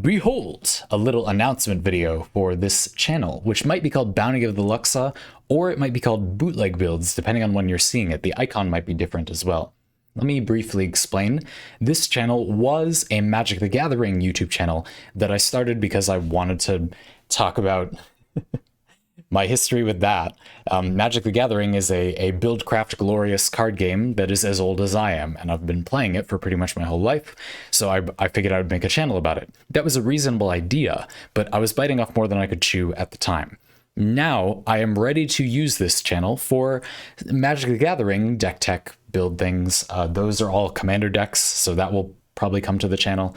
Behold, a little announcement video for this channel, which might be called Bounty of the Luxa, or it might be called Bootleg Builds, depending on when you're seeing it. The icon might be different as well. Let me briefly explain. This channel was a Magic the Gathering YouTube channel that I started because I wanted to talk about my history with that. Magic the Gathering is a build-craft glorious card game that is as old as I am, and I've been playing it for pretty much my whole life, so I figured I would make a channel about it. That was a reasonable idea, but I was biting off more than I could chew at the time. Now, I am ready to use this channel for Magic the Gathering deck tech build things. Those are all commander decks, so that will probably come to the channel.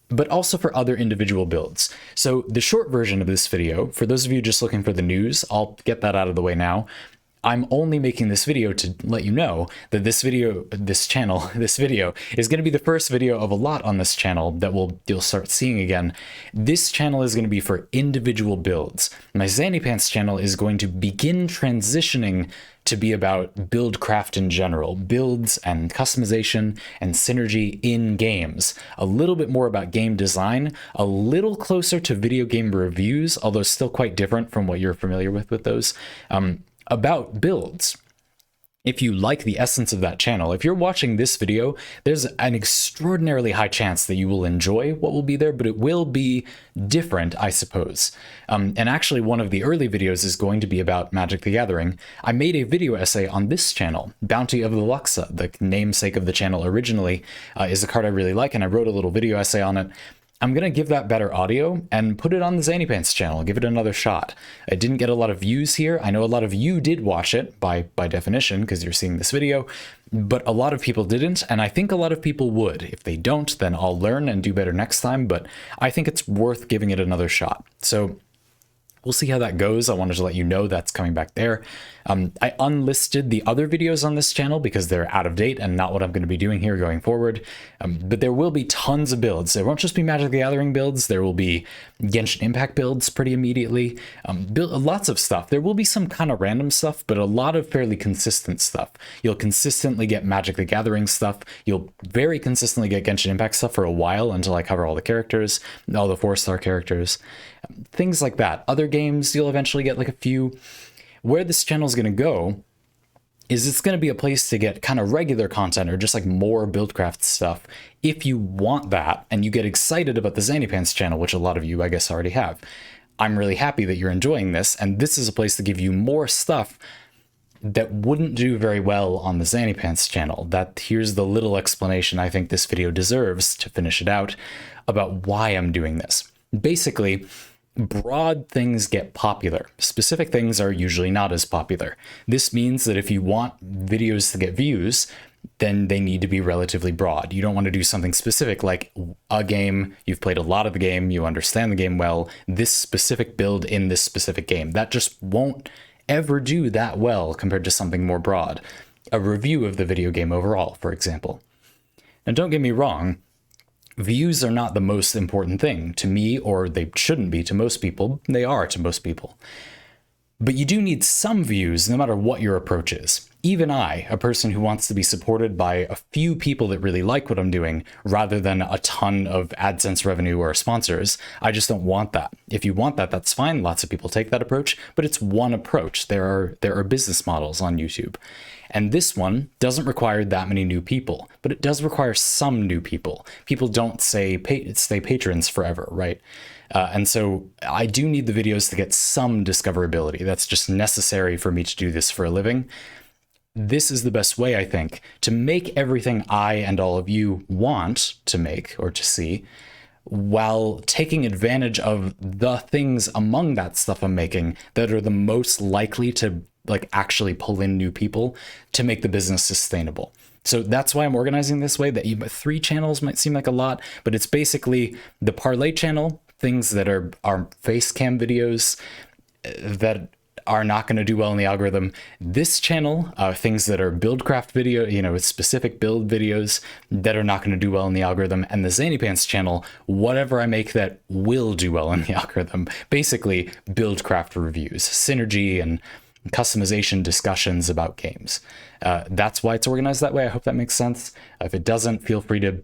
But also for other individual builds. So the short version of this video, for those of you just looking for the news, I'll get that out of the way now. I'm only making this video to let you know that this video is going to be the first video of a lot on this channel that you'll start seeing again. This channel is going to be for individual builds. My XandyPants channel is going to begin transitioning to be about build craft in general, builds and customization and synergy in games. A little bit more about game design, a little closer to video game reviews, although still quite different from what you're familiar with those. About builds. If you like the essence of that channel, if you're watching this video, there's an extraordinarily high chance that you will enjoy what will be there, but it will be different, I suppose. And actually, one of the early videos is going to be about Magic the Gathering. I made a video essay on this channel, Bounty of the Luxa, the namesake of the channel originally, is a card I really like, and I wrote a little video essay on it. I'm going to give that better audio and put it on the XandyPants channel, give it another shot. It didn't get a lot of views here. I know a lot of you did watch it by definition because you're seeing this video, but a lot of people didn't, and I think a lot of people would. If they don't, then I'll learn and do better next time, but I think it's worth giving it another shot. So we'll see how that goes. I wanted to let you know that's coming back there. I unlisted the other videos on this channel because they're out of date and not what I'm going to be doing here going forward. But there will be tons of builds. There won't just be Magic the Gathering builds. There will be Genshin Impact builds pretty immediately. Lots of stuff. There will be some kind of random stuff, but a lot of fairly consistent stuff. You'll consistently get Magic the Gathering stuff. You'll very consistently get Genshin Impact stuff for a while until I cover all the characters, all the 4-star characters. Things like that. Other games, you'll eventually get like a few. Where this channel is going to go is it's going to be a place to get kind of regular content or just like more buildcraft stuff if you want that and you get excited about the XandyPants channel, which a lot of you, I guess, already have. I'm really happy that you're enjoying this, and this is a place to give you more stuff that wouldn't do very well on the XandyPants channel. Here's the little explanation I think this video deserves to finish it out about why I'm doing this. Basically, broad things get popular. Specific things are usually not as popular. This means that if you want videos to get views, then they need to be relatively broad. You don't want to do something specific like a game, you've played a lot of the game, you understand the game well, this specific build in this specific game. That just won't ever do that well compared to something more broad. A review of the video game overall, for example. Now, don't get me wrong, views are not the most important thing to me, or they shouldn't be to most people. They are to most people. But you do need some views no matter what your approach is. Even I, a person who wants to be supported by a few people that really like what I'm doing, rather than a ton of AdSense revenue or sponsors, I just don't want that. If you want that, that's fine. Lots of people take that approach, but it's one approach. There are business models on YouTube. And this one doesn't require that many new people, but it does require some new people. People don't stay patrons forever, right? And so I do need the videos to get some discoverability. That's just necessary for me to do this for a living. This is the best way, I think, to make everything I and all of you want to make or to see, while taking advantage of the things among that stuff I'm making that are the most likely to like actually pull in new people to make the business sustainable. So that's why I'm organizing this way. That 3 channels might seem like a lot, but it's basically the Parlay channel, things that are face cam videos that are not going to do well in the algorithm. This channel, things that are buildcraft video, specific build videos that are not going to do well in the algorithm. And the XandyPants channel, whatever I make that will do well in the algorithm. Basically, buildcraft reviews, synergy, and customization discussions about games. That's why it's organized that way. I hope that makes sense. If it doesn't, feel free to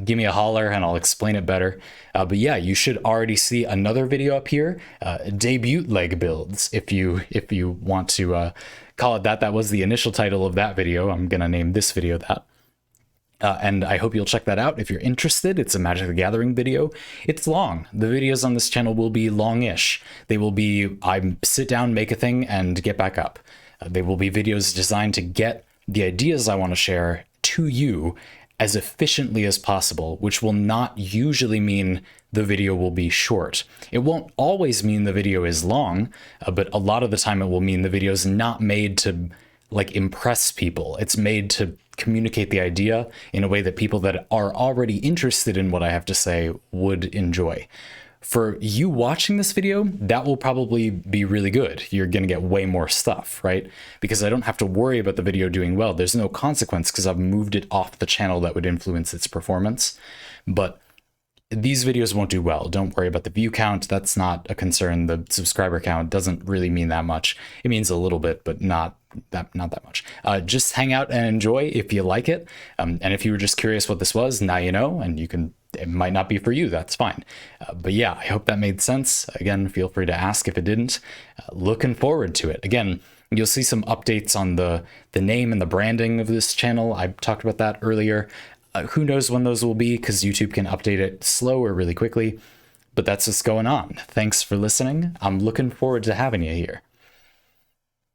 give me a holler and I'll explain it better. But yeah, you should already see another video up here, Debutleg builds, if you want to call it that. That was the initial title of that video. I'm gonna name this video that. And I hope you'll check that out if you're interested. It's a Magic the Gathering video. It's long. The videos on this channel will be longish. They will be, I sit down, make a thing, and get back up. They will be videos designed to get the ideas I want to share to you as efficiently as possible, which will not usually mean the video will be short. It won't always mean the video is long, but a lot of the time it will mean the video is not made to like impress people. It's made to communicate the idea in a way that people that are already interested in what I have to say would enjoy. For you watching this video, that will probably be really good. You're going to get way more stuff, right? Because I don't have to worry about the video doing well. There's no consequence because I've moved it off the channel that would influence its performance. But these videos won't do well. Don't worry about the view count. That's not a concern. The subscriber count doesn't really mean that much. It means a little bit, but not that much. Just hang out and enjoy if you like it. And if you were just curious what this was, now you know, and you can, it might not be for you, that's fine. But yeah, I hope that made sense. Again, feel free to ask if it didn't. Looking forward to it. Again, you'll see some updates on the name and the branding of this channel. I talked about that earlier. Who knows when those will be, because YouTube can update it slow or really quickly. But that's what's going on. Thanks for listening. I'm looking forward to having you here.